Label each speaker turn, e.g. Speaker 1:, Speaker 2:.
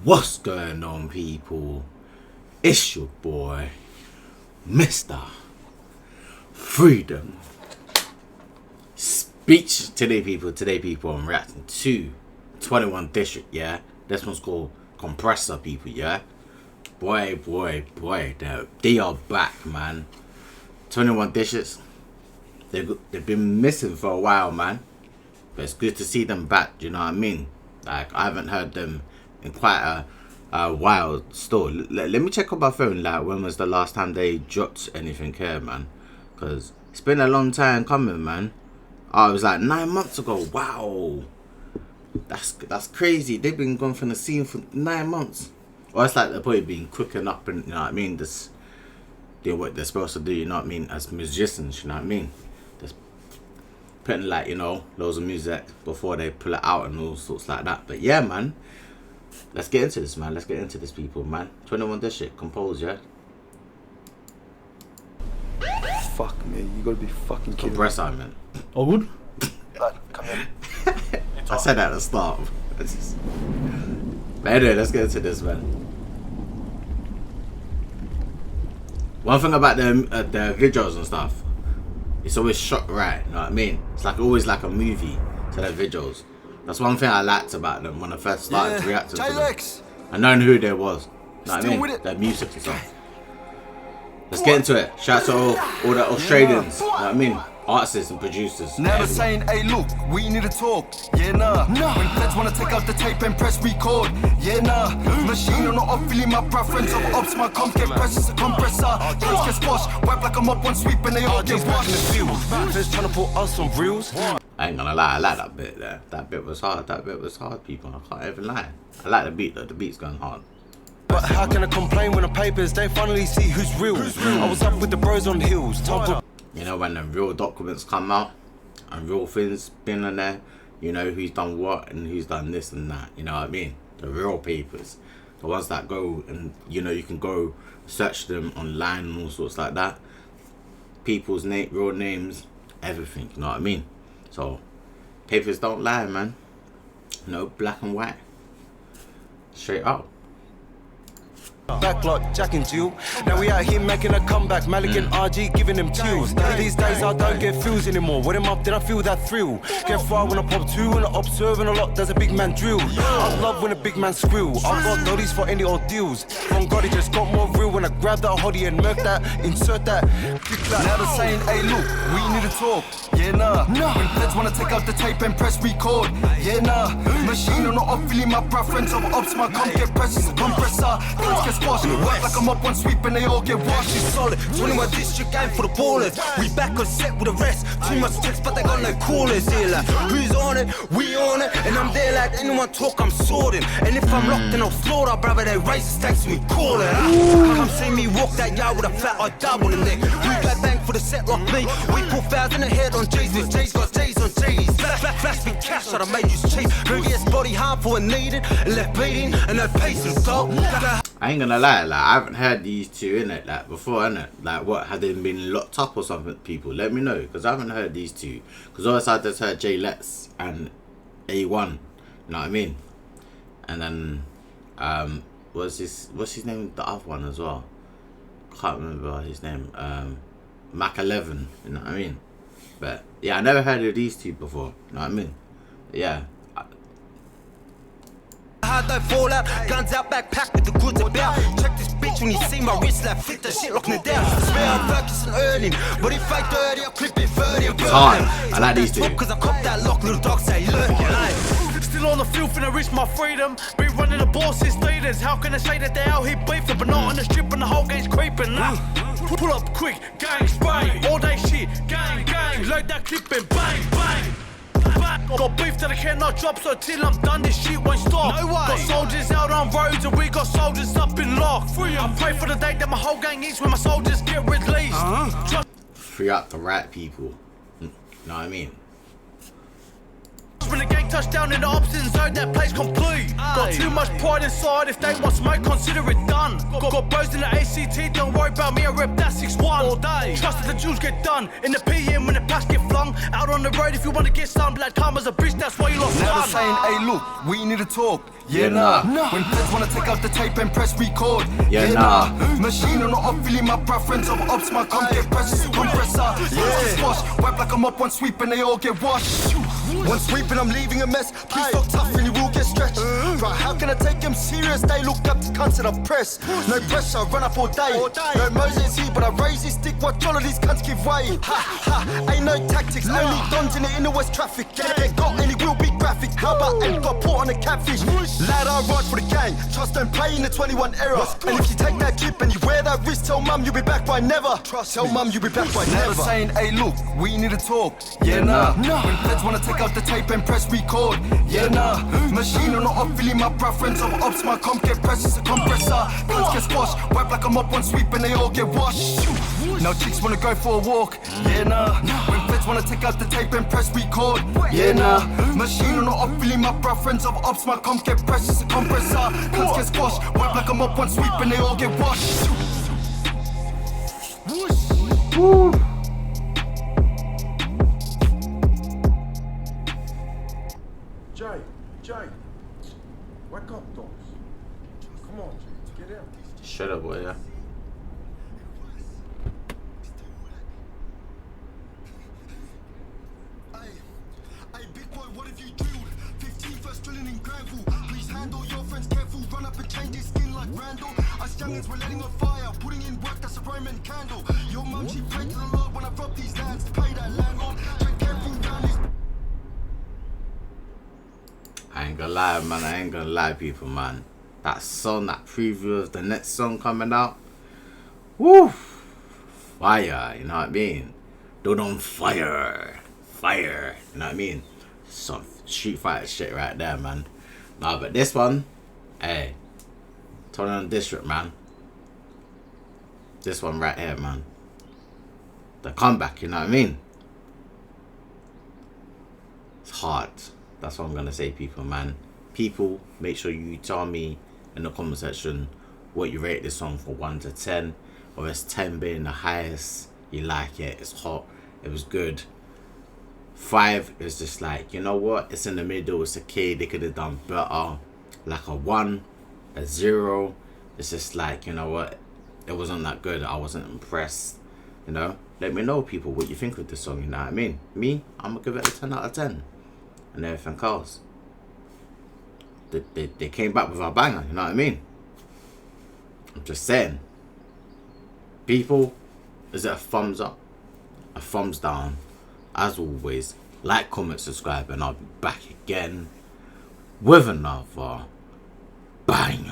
Speaker 1: What's going on, people? It's your boy, Mr. Freedom Speech. Today, people, I'm reacting to 21 District, yeah? This one's called Compressor, people, yeah? Boy, they are back, man. 21 Districts, they've been missing for a while, man. But it's good to see them back, do you know what I mean? Like, I haven't heard them in quite a while still. Let me check on my phone, like, when was the last time they dropped anything here, man? Because it's been a long time coming, man. Oh, it was like 9 months ago. Wow. That's crazy. They've been gone from the scene for 9 months. Well, it's like they're probably been cooking up and, you know what I mean, just doing what they're supposed to do, you know what I mean, as musicians, you know what I mean? Just putting, like, you know, loads of music before they pull it out and all sorts like that. But yeah, man. Let's get into this, man. Let's get into this, people, man. 21 District, compose, yeah?
Speaker 2: Fuck me, you gotta be fucking kidding me.
Speaker 1: Compressor, man.
Speaker 2: Oh, good? Come in.
Speaker 1: I said that at the start. But anyway, let's get into this, man. One thing about the videos and stuff, it's always shot right, you know what I mean? It's like always like a movie to their videos. That's one thing I liked about them when I first started reacting to them. I known who they was. You know what I mean? Their music and stuff. Let's get into it. Shout out to all the Australians. You know what I mean? Artists and producers.
Speaker 3: Never saying, hey look, we need to talk. Yeah, nah. When feds wanna take out the tape and press record. Yeah, nah. Machine or not, I'm feeling my preference. Of ops, my comp get pressed as a compressor. Things get squashed, wipe like a mop, one sweep and they all get washed. Feds trying to put us on reels.
Speaker 1: I ain't gonna lie, I like that bit there. That bit was hard. That bit was hard, people. I can't even lie. I like the beat though. The beat's going hard.
Speaker 3: But how can I complain when the papers, they finally see who's real? I was up with the bros on hills.
Speaker 1: You know, when the real documents come out and real things been in there, you know who's done what and who's done this and that, you know what I mean? The real papers. The ones that go and, you know, you can go search them online and all sorts like that. People's real names, everything, you know what I mean? So, papers don't lie, man. No black and white. Straight up.
Speaker 3: Back like Jack and Jill. Now we out here making a comeback. Malik and RG giving them chills. These days I don't get feels anymore. When I'm up, then I feel that thrill. Get far when I pop two and I observe and a lot. There's a big man drill. I love when a big man squeal. I've got those for any ordeals. From God, it just got more real when I grab that hoodie and murk that, insert that, click that. Now they're saying, hey look, we need to talk. Yeah, nah. When feds wanna take out the tape and press record. Yeah, nah. Machine or not, I'm feeling my preference. Of ops, my comp get pressed as a compressor. Things get squashed, work like a mop, one sweep and they all get washed.
Speaker 4: It's solid, 21 District game for the ballers. We back on set with the rest. Too much text, but they got no callers here. Like, who's on it? We on it. And I'm there like anyone talk, I'm sorting. And if I'm locked in, I'll floor, brother, they raise the stakes and we call it. Come see me walk that yard with a fat eye dub on the neck. We got bang for the set, rock me. We put fouls in the head on J's with J's, got J's on J's. Flash me cash, so I made you cheap. Previous body harmful and needed, and left bleeding, and no patience, dog.
Speaker 1: I ain't gonna lie, like, I haven't heard these two in it, like, before, innit? Like, what, had they been locked up or something, people? Let me know, because I haven't heard these two. Because always I just heard J Let's and A1, you know what I mean? And then, what's his name, the other one as well? Can't remember his name, Mac 11, you know what I mean? But, yeah, I never heard of these two before, you know what I mean? But, yeah.
Speaker 4: Hard don't fall out, guns out, backpack with the goods about. Check this bitch when you see my wrist, like flip that shit, locking it down. Swear I'm focusing earning, but if I dirty, I'll clip it 30 and burn.
Speaker 1: I like these two.
Speaker 4: Cause I cop that lock, little dog say lurking.
Speaker 5: Still on the field finna reach my freedom. Been running the ball since leaders. How can I say that they out here beefing, but not on the strip and the whole game's creeping? Pull up quick, gang spray, all day shit, gang, load that clip and bang, bang. Got beef that I cannot drop, so till I'm done this shit won't stop. No way. Got soldiers out on roads and we got soldiers up in lock. I pray for the day that my whole gang eats when my soldiers get released.
Speaker 1: Free up the right people, you know what I mean?
Speaker 5: when the gang touched down in the opposite zone, that place complete. Got too much pride inside, if they want smoke, consider it done. Got bros in the ACT, don't worry about me, I rep that 6-1 all day. Trust that the jewels get done, in the PM when the packs get flung. Out on the road if you want to get some, like karma's a bitch, that's why you lost
Speaker 3: Now
Speaker 5: one.
Speaker 3: they're saying, hey look, we need to talk. Yeah, nah. When feds wanna take out the tape and press record.
Speaker 1: Yeah, nah.
Speaker 3: Machine on the up, feeling my preference of ups, my come get precious compressor. Yeah, squash, wipe like I'm up one sweep and they all get washed. One sweep and I'm leaving a mess. Please talk tough and you will get stretched. Right, how can I take them serious? They look up to cunts that I press. No pressure, run up all day. No Moses here, but I raise his stick. Watch all of these cunts give way. Ha ha, ain't no tactics. Only dons in the inner west traffic. Get got and it will be graphic. How about ain't got put on a catfish? Lad, I ride for the gang. Trust don't play in the 21 era. And if you take that clip and you wear that wrist, tell mum you'll be back by never. Tell mum you'll be back by never. Never saying, hey look, we need to talk. Yeah, nah. When feds wanna take out the tape and press record. Yeah, nah. Machine on the up, feeling my preference of ups, my comp get precious a compressor. Cunts get squashed, wipe like I'm up one sweep and they all get washed. Now chicks wanna go for a walk. Yeah, nah. When feds wanna take out the tape and press record. Yeah, nah. Machine on the up, feeling my preference of ups, my comp get precious a compressor. Cunts get squashed, wipe like I'm up one sweep and they all get washed.
Speaker 1: Woo.
Speaker 6: Jay, wake up, dogs. Come on, Jay, get out.
Speaker 1: Shut up, boy, yeah.
Speaker 3: Hey, big boy, what have you drilled? 15 first drilling in Granville. Please handle your friends careful. Run up and change his skin like Randall. Us youngins, we're letting on fire. Putting in work, that's a Roman candle. Your mum, she prayed to the Lord when I robbed these lands to pay that landlord. Check careful down this.
Speaker 1: I ain't gonna lie, man. I ain't gonna lie, people, man. That song, that preview of the next song coming out. Woo! Fire, you know what I mean? Don't on fire. Fire, you know what I mean? Some Street Fighter shit right there, man. Nah, but this one, hey, 21 District, man. This one right here, man. The comeback, you know what I mean? It's hard. That's what I'm gonna say, people, man. People, make sure you tell me in the comment section what you rate this song for 1 to 10. Or it's 10 being the highest. You like it, it's hot, it was good. 5 is just like, you know what, it's in the middle, it's okay, they could have done better. Like a 1, a 0, it's just like, you know what, it wasn't that good, I wasn't impressed. You know, let me know, people, what you think of this song, you know what I mean? Me, I'm gonna give it a 10 out of 10. And everything else. They came back with a banger, you know what I mean? I'm just saying. People, is it a thumbs up? A thumbs down? As always, like, comment, subscribe, and I'll be back again with another banger.